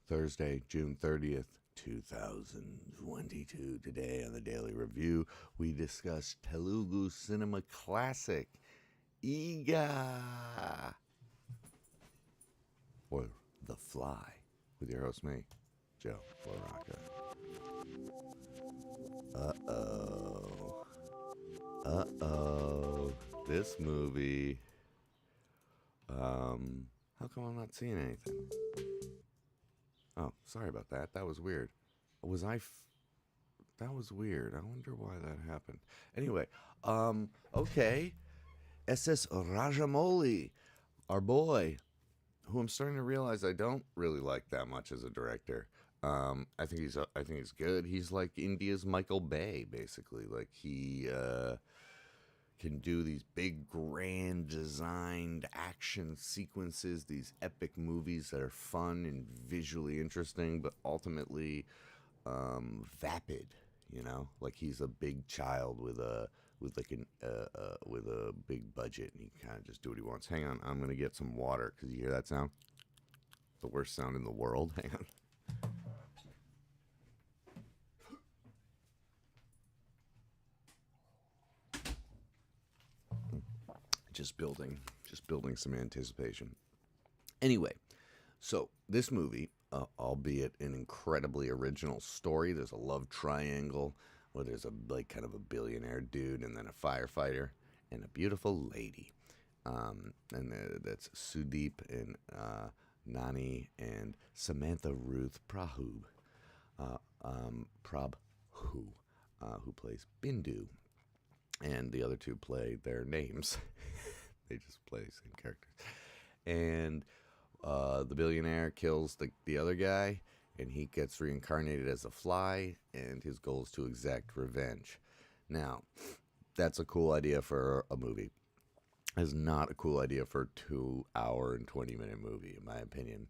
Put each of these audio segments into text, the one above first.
Thursday, June 30th, 2022. Today on the Daily Review, we discuss Telugu cinema classic Eega, or The Fly, with your host, me, Joe Baraka. This movie, how come I'm not seeing anything? Oh, sorry about that. That was weird. Was I? That was weird. I wonder why that happened. Anyway, okay. SS Rajamouli, our boy, who I'm starting to realize I don't really like that much as a director. I think he's good. He's like India's Michael Bay, basically. Like he can do these big, grand, designed action sequences, these epic movies that are fun and visually interesting, but ultimately vapid. You know, like he's a big child with a big budget, and he kind of just do what he wants. Hang on, I'm gonna get some water because you hear that sound? The worst sound in the world. Hang on. Just building some anticipation. Anyway, so this movie, albeit an incredibly original story, there's a love triangle where there's a like kind of a billionaire dude and then a firefighter and a beautiful lady, that's Sudeep and Nani and Samantha Ruth Prabhu, who plays Bindu, and the other two play their names. They just play the same characters. And the billionaire kills the other guy, and he gets reincarnated as a fly, and his goal is to exact revenge. Now, that's a cool idea for a movie. It's not a cool idea for a 2 hour and 20-minute movie, in my opinion.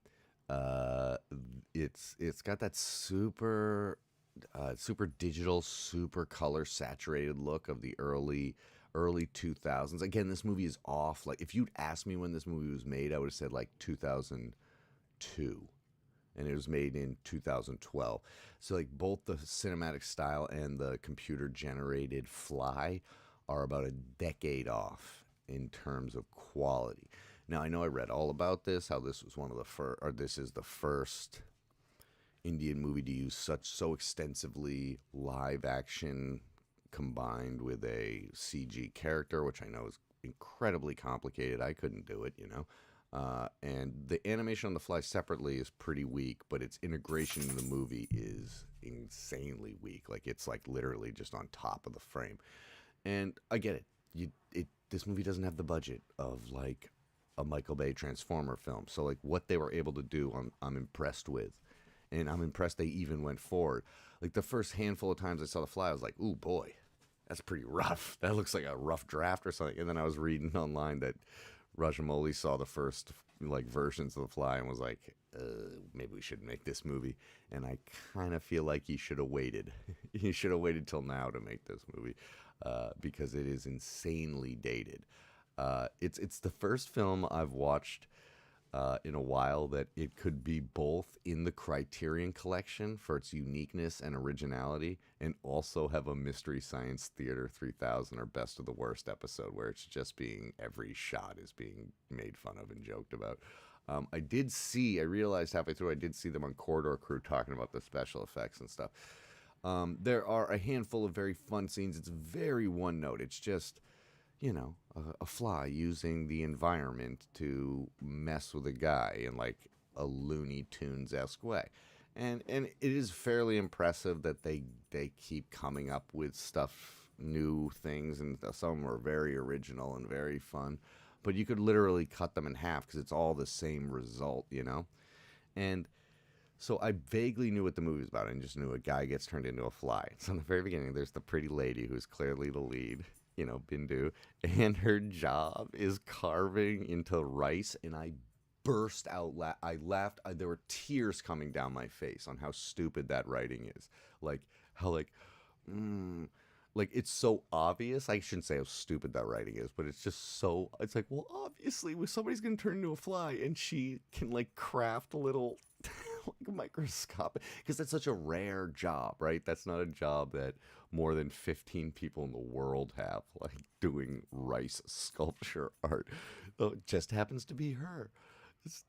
It's got that super digital, super color saturated look of the early 2000s. Again, this movie is off. Like if you'd asked me when this movie was made, I would have said like 2002, and it was made in 2012. So like both the cinematic style and the computer generated fly are about a decade off in terms of quality. Now I know I read all about this, how this was one of the first, or this is the first Indian movie to use so extensively live action combined with a CG character, which I know is incredibly complicated. I couldn't do it, you know. And the animation on the fly separately is pretty weak, but its integration in the movie is insanely weak. Like it's like literally just on top of the frame. And I get it. This movie doesn't have the budget of like a Michael Bay Transformer film. So like what they were able to do, I'm impressed with. And I'm impressed they even went forward. Like the first handful of times I saw The Fly, I was like, ooh, boy, that's pretty rough. That looks like a rough draft or something. And then I was reading online that Rajamouli saw the first like versions of The Fly and was like, maybe we should make this movie. And I kind of feel like he should have waited. He should have waited till now to make this movie, because it is insanely dated. It's the first film I've watched in a while that it could be both in the Criterion Collection for its uniqueness and originality, and also have a Mystery Science Theater 3000 or Best of the Worst episode where it's just being, every shot is being made fun of and joked about. I realized halfway through, I did see them on Corridor Crew talking about the special effects and stuff. There are a handful of very fun scenes. It's very one note. It's just, you know, a fly using the environment to mess with a guy in like a Looney Tunes-esque way. And it is fairly impressive that they keep coming up with stuff, new things, and some of them are very original and very fun. But you could literally cut them in half because it's all the same result, you know? And so I vaguely knew what the movie was about. I just knew a guy gets turned into a fly. So in the very beginning, there's the pretty lady who's clearly the lead, you know, Bindu, and her job is carving into rice, and I burst out. I laughed. There were tears coming down my face on how stupid that writing is. Like how like it's so obvious. I shouldn't say how stupid that writing is, but it's just so. It's like, well, obviously, somebody's gonna turn into a fly, and she can like craft little like microscopic, because that's such a rare job, right? That's not a job that more than 15 people in the world have, like doing rice sculpture art. Oh, it just happens to be her. It's,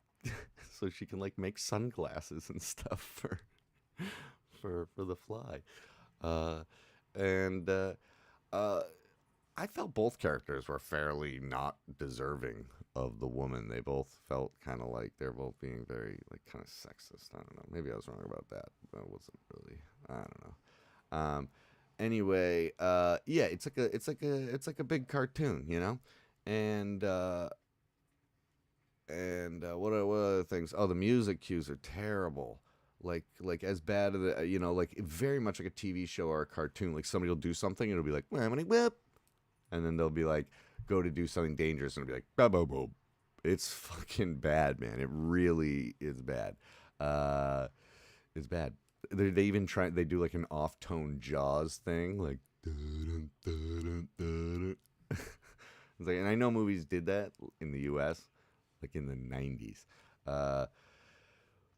so she can like make sunglasses and stuff for the fly. Uh, and uh, I felt both characters were fairly not deserving of the woman. They both felt kind of like they're both being very like kind of sexist. I don't know. Maybe I was wrong about that. That wasn't really. I don't know. Anyway, yeah, it's like a big cartoon, you know, and what other things? Oh, the music cues are terrible. Like as bad as like very much like a TV show or a cartoon. Like somebody will do something, and it'll be like whammy whip, and then they'll be like go to do something dangerous, and it'll be like boom boom boom. It's fucking bad, man. It really is bad. Uh, it's bad. They even try. They do like an off-tone Jaws thing, like. Dun, dun, dun, dun, dun. It's like, and I know movies did that in the U.S. like in the 90s. Uh,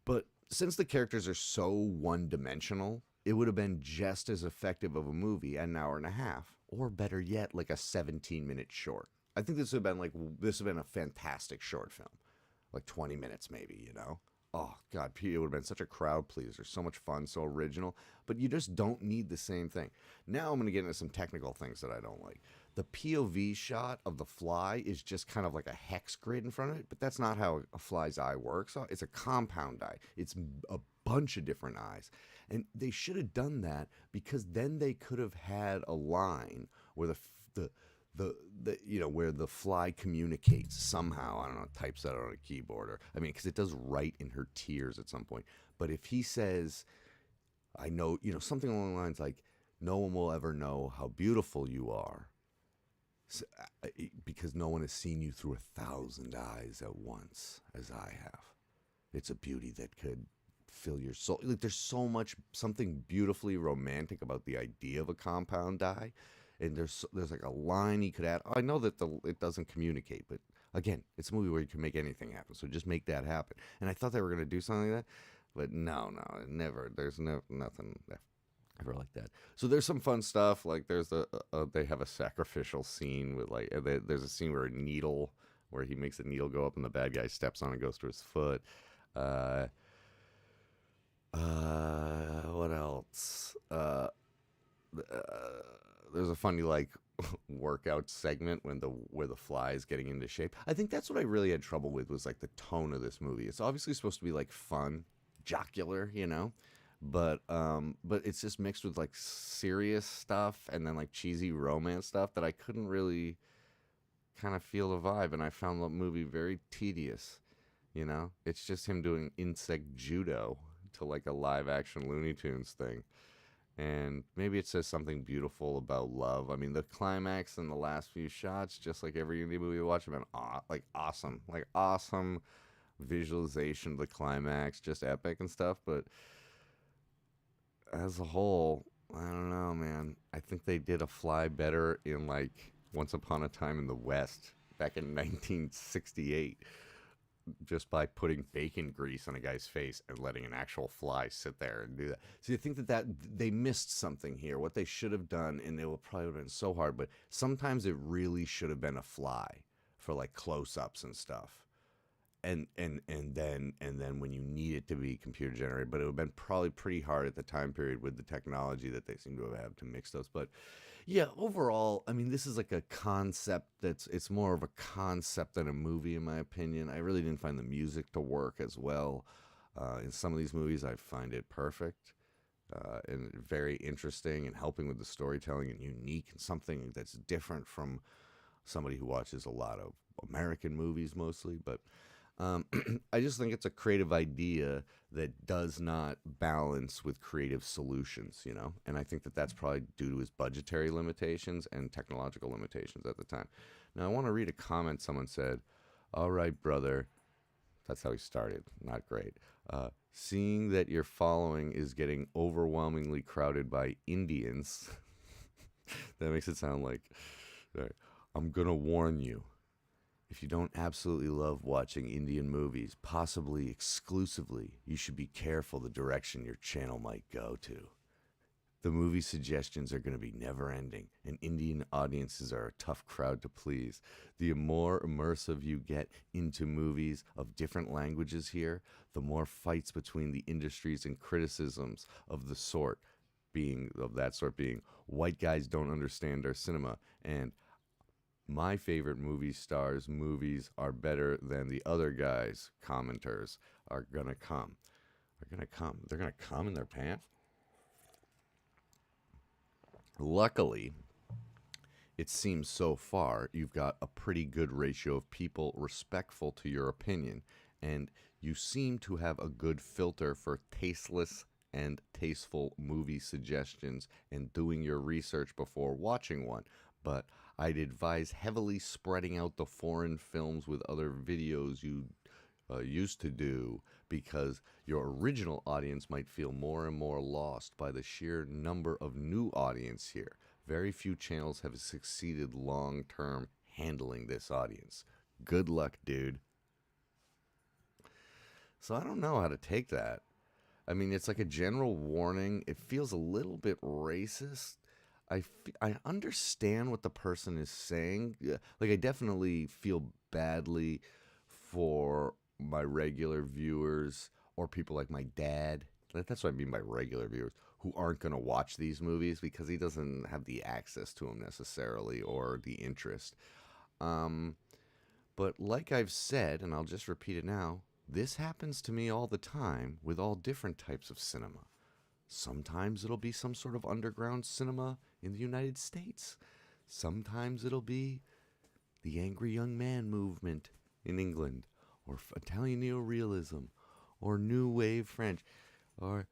but since the characters are so one-dimensional, it would have been just as effective of a movie at an hour and a half, or better yet, like a 17-minute short. I think this would have been a fantastic short film, like 20 minutes maybe, you know. Oh God, it would have been such a crowd pleaser, so much fun, so original. But you just don't need the same thing. Now I'm going to get into some technical things that I don't like. The POV shot of the fly is just kind of like a hex grid in front of it, but that's not how a fly's eye works. It's a compound eye. It's a bunch of different eyes. And they should have done that because then they could have had a line where where the fly communicates somehow. I don't know, types that on a keyboard, or I mean, because it does write in her tears at some point. But if he says, I know, something along the lines like, no one will ever know how beautiful you are, because no one has seen you through 1,000 eyes at once as I have. It's a beauty that could fill your soul. Like there's so much, something beautifully romantic about the idea of a compound eye, and there's like a line he could add. I know that it doesn't communicate, but again, it's a movie where you can make anything happen, so just make that happen. And I thought they were going to do something like that, but no, never. There's nothing ever like that. So there's some fun stuff. Like there's they have a sacrificial scene with like there's a scene where he makes a needle go up and the bad guy steps on it and goes to his foot. What else? There's a funny like workout segment where the fly is getting into shape. I think that's what I really had trouble with, was like the tone of this movie. It's obviously supposed to be like fun, jocular, but it's just mixed with like serious stuff and then like cheesy romance stuff that I couldn't really kind of feel the vibe, and I found the movie very tedious. It's just him doing insect judo to like a live action Looney Tunes thing. And maybe it says something beautiful about love. I mean, the climax and the last few shots, just like every indie movie we watch, have been awesome visualization of the climax, just epic and stuff. But as a whole, I don't know, man. I think they did a fly better in like Once Upon a Time in the West back in 1968. Just by putting bacon grease on a guy's face and letting an actual fly sit there and do that. See, I think that they missed something here. What they should have done, and it would probably have been so hard, but sometimes it really should have been a fly for like close-ups and stuff. And then when you need it to be computer generated, but it would have been probably pretty hard at the time period with the technology that they seem to have had to mix those. But yeah, overall, I mean, this is like a concept it's more of a concept than a movie, in my opinion. I really didn't find the music to work as well. In some of these movies, I find it perfect and very interesting and helping with the storytelling and unique and something that's different from somebody who watches a lot of American movies mostly. But I just think it's a creative idea that does not balance with creative solutions, and I think that that's probably due to his budgetary limitations and technological limitations at the time. Now, I want to read a comment someone said. All right, brother. That's how he started. Not great. Seeing that your following is getting overwhelmingly crowded by Indians, that makes it sound like, I'm going to warn you. If you don't absolutely love watching Indian movies, possibly exclusively, you should be careful the direction your channel might go to. The movie suggestions are going to be never ending, and Indian audiences are a tough crowd to please. The more immersive you get into movies of different languages here, the more fights between the industries and criticisms of that sort being white guys don't understand our cinema and my favorite movie stars movies are better than the other guys commenters are gonna come. Are gonna come. They're gonna come in their pants. Luckily, it seems so far you've got a pretty good ratio of people respectful to your opinion, and you seem to have a good filter for tasteless and tasteful movie suggestions and doing your research before watching one. But I'd advise heavily spreading out the foreign films with other videos you used to do because your original audience might feel more and more lost by the sheer number of new audience here. Very few channels have succeeded long term handling this audience. Good luck, dude. So I don't know how to take that. I mean, it's like a general warning. It feels a little bit racist. I understand what the person is saying. Yeah, like, I definitely feel badly for my regular viewers or people like my dad. That's what I mean by regular viewers who aren't going to watch these movies because he doesn't have the access to them necessarily or the interest. Um, but like I've said, and I'll just repeat it now, this happens to me all the time with all different types of cinema. Sometimes it'll be some sort of underground cinema in the United States. Sometimes it'll be the angry young man movement in England, or Italian neorealism, or new wave French, or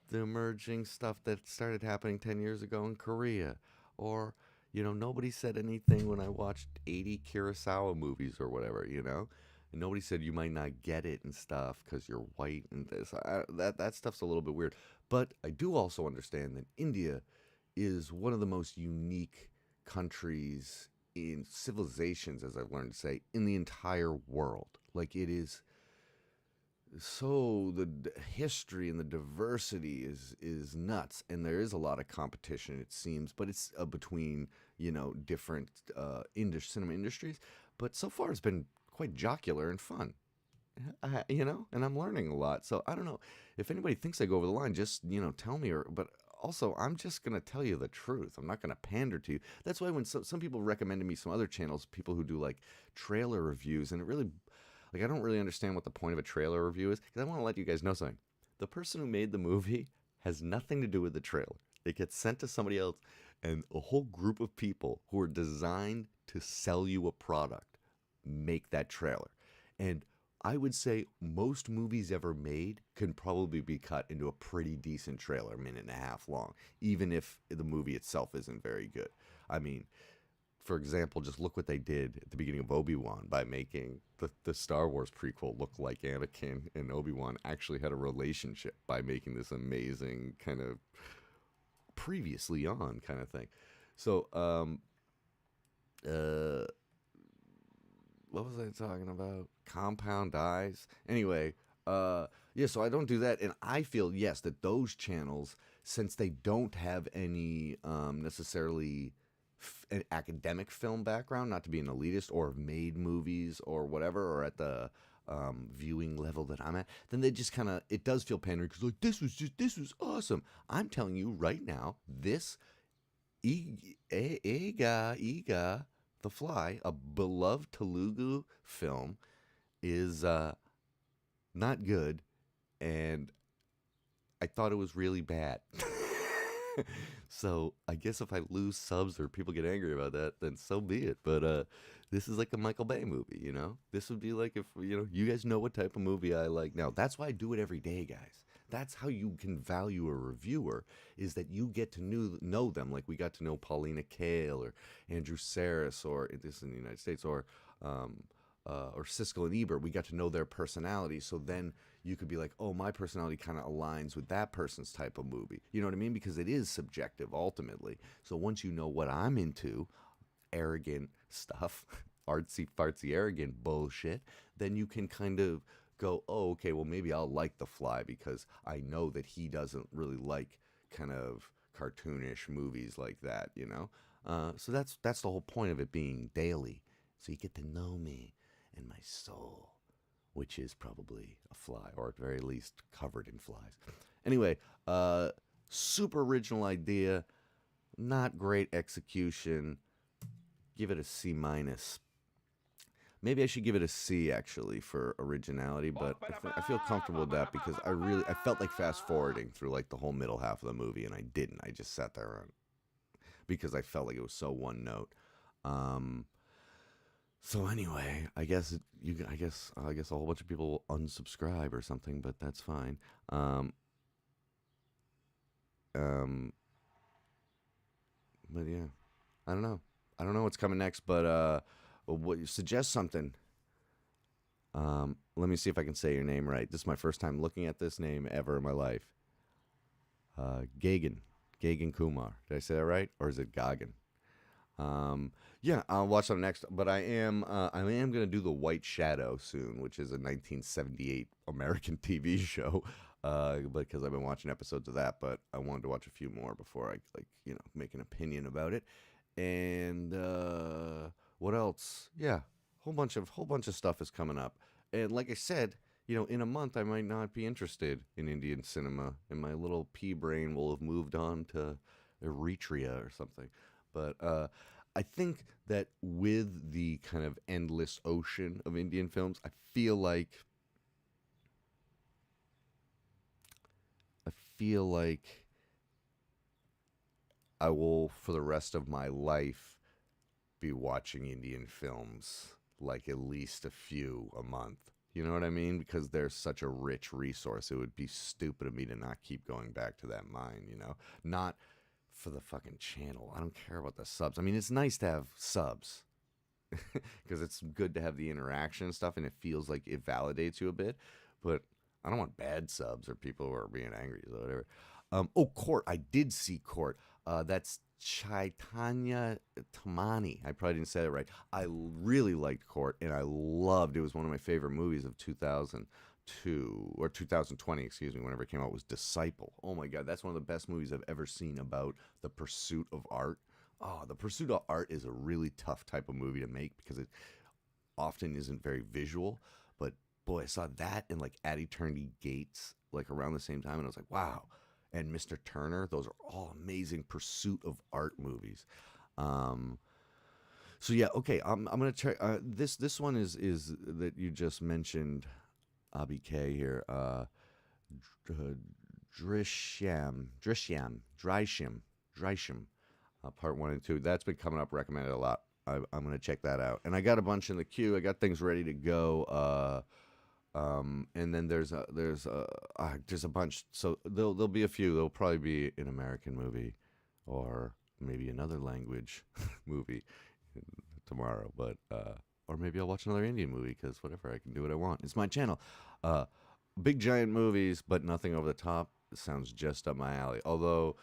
the emerging stuff that started happening 10 years ago in Korea, or, nobody said anything when I watched 80 Kurosawa movies or whatever, And nobody said you might not get it and stuff because you're white and this. That stuff's a little bit weird. But I do also understand that India is one of the most unique countries in civilizations, as I've learned to say, in the entire world. Like, it is so, the history and the diversity is nuts, and there is a lot of competition, it seems, but it's between different cinema industries. But so far, it's been quite jocular and fun. And I'm learning a lot. So I don't know if anybody thinks I go over the line. Just tell me. But also, I'm just gonna tell you the truth. I'm not gonna pander to you. That's why when some people recommended me some other channels, people who do like trailer reviews, and it really, like, I don't really understand what the point of a trailer review is because I want to let you guys know something. The person who made the movie has nothing to do with the trailer. It gets sent to somebody else, and a whole group of people who are designed to sell you a product make that trailer. And I would say most movies ever made can probably be cut into a pretty decent trailer, a minute and a half long, even if the movie itself isn't very good. I mean, for example, just look what they did at the beginning of Obi-Wan by making the Star Wars prequel look like Anakin and Obi-Wan actually had a relationship by making this amazing kind of previously on kind of thing. So, what was I talking about? Compound eyes. Anyway, yeah, so I don't do that. And I feel, yes, that those channels, since they don't have any necessarily an academic film background, not to be an elitist, or have made movies or whatever, or at the viewing level that I'm at, then they just kind of, it does feel pandering because, like, this was awesome. I'm telling you right now, this Eega, The Fly, a beloved Telugu film, is not good, and I thought it was really bad. So I guess if I lose subs or people get angry about that, then so be it. But this is like a Michael Bay movie, This would be like if, you guys know what type of movie I like. Now, that's why I do it every day, guys. That's how you can value a reviewer, is that you get to know them. Like we got to know Paulina Kael or Andrew Saris, or this is in the United States, or Siskel and Ebert. We got to know their personality. So then you could be like, oh, my personality kind of aligns with that person's type of movie. You know what I mean? Because it is subjective ultimately. So once you know what I'm into, arrogant stuff, artsy fartsy arrogant bullshit, then you can kind of go, oh, okay, well maybe I'll like The Fly because I know that he doesn't really like kind of cartoonish movies like that, you know. So that's the whole point of it being daily. So you get to know me and my soul, which is probably a fly, or at the very least covered in flies. Anyway, super original idea, not great execution. Give it a C minus. Maybe I should give it a C actually for originality, but I feel comfortable with that because I felt like fast forwarding through like the whole middle half of the movie, and I didn't. I just sat there because I felt like it was so one note. Um, so anyway, I guess a whole bunch of people will unsubscribe or something, but that's fine. Um, um, but yeah, I don't know. I don't know what's coming next, but what suggest something. Let me see if I can say your name right. This is my first time looking at this name ever in my life. Gagan. Gagan Kumar. Did I say that right? Or is it Gagan? Yeah, I'll watch them next. But I am gonna do The White Shadow soon, which is a 1978 American TV show. Because I've been watching episodes of that, but I wanted to watch a few more before I make an opinion about it. And what else? Yeah, whole bunch of stuff is coming up. And like I said, in a month I might not be interested in Indian cinema, and my little pea brain will have moved on to Eritrea or something. But I think that with the kind of endless ocean of Indian films, I feel like I will, for the rest of my life, be watching Indian films, like at least a few a month. You know what I mean? Because there's such a rich resource. It would be stupid of me to not keep going back to that mine, Not for the fucking channel. I don't care about the subs. I mean, it's nice to have subs because it's good to have the interaction and stuff, and it feels like it validates you a bit. But I don't want bad subs or people who are being angry or whatever. Court. I did see Court. That's Chaitanya Tamani. I probably didn't say it right. I really liked Court, and I loved it. Was one of my favorite movies of 2002 or 2020, excuse me, whenever it came out, was Disciple. Oh my God, that's one of the best movies I've ever seen about the pursuit of art. Oh, the pursuit of art is a really tough type of movie to make because it often isn't very visual. But boy, I saw that and like At Eternity Gates like around the same time, and I was like, wow. And Mr. Turner, those are all amazing pursuit of art movies. Um, so yeah, okay. I'm gonna check. This one is that you just mentioned, ABK here. Drysham, part 1 and 2. That's been coming up recommended a lot. I'm gonna check that out, and I got a bunch in the queue. I got things ready to go. And then there's a bunch. So there'll be a few. There'll probably be an American movie, or maybe another language movie tomorrow. But or maybe I'll watch another Indian movie because whatever, I can do what I want. It's my channel. Big giant movies, but nothing over the top. It sounds just up my alley. Although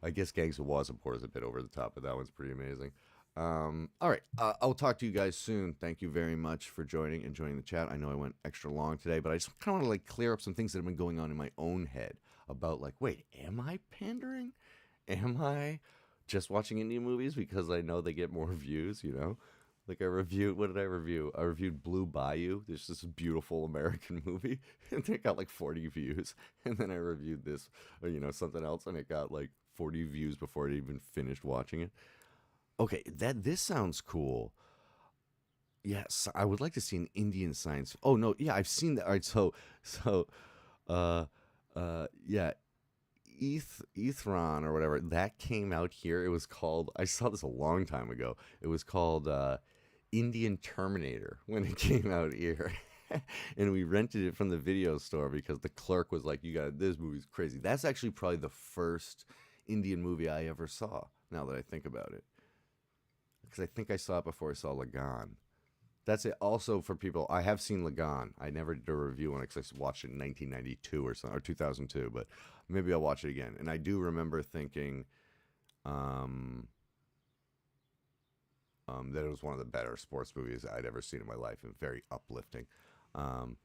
I guess Gangs of Wasseypur is a bit over the top, but that one's pretty amazing. All right. I'll talk to you guys soon. Thank you very much for joining and joining the chat. I know I went extra long today, but I just kind of want to like clear up some things that have been going on in my own head about like, wait, am I pandering? Am I just watching Indian movies because I know they get more views, Like what did I review? I reviewed Blue Bayou. There's this beautiful American movie, and it got like 40 views. And then I reviewed this, something else, and it got like 40 views before I even finished watching it. Okay, this sounds cool. Yes, I would like to see an Indian science. Oh no, yeah, I've seen that. All right, uh, yeah, Ethron or whatever that came out here. It was called. I saw this a long time ago. It was called Indian Terminator when it came out here. And we rented it from the video store because the clerk was like, "You got this movie's crazy." That's actually probably the first Indian movie I ever saw. Now that I think about it. Because I think I saw it before I saw Lagan. That's it. Also, for people, I have seen Lagan. I never did a review on it because I watched it in 1992 or something, or 2002. But maybe I'll watch it again. And I do remember thinking, That it was one of the better sports movies I'd ever seen in my life, and very uplifting. Um,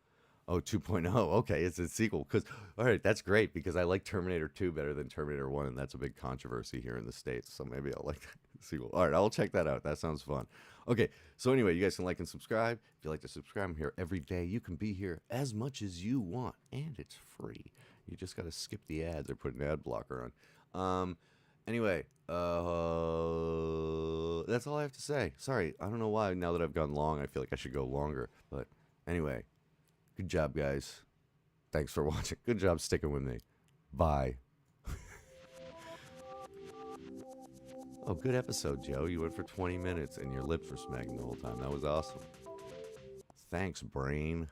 oh, 2.0. Okay, it's a sequel. Because all right, that's great because I like Terminator 2 better than Terminator 1, and that's a big controversy here in the States. So maybe I'll like the sequel. All right, I'll check that out. That sounds fun. Okay, so anyway, you guys can like and subscribe. If you like to subscribe, I'm here every day. You can be here as much as you want, and it's free. You just got to skip the ads or put an ad blocker on. Anyway, that's all I have to say. Sorry, I don't know why now that I've gone long, I feel like I should go longer. But anyway, good job, guys. Thanks for watching. Good job sticking with me. Bye. Oh, good episode, Joe. You went for 20 minutes and your lips were smacking the whole time. That was awesome. Thanks, brain.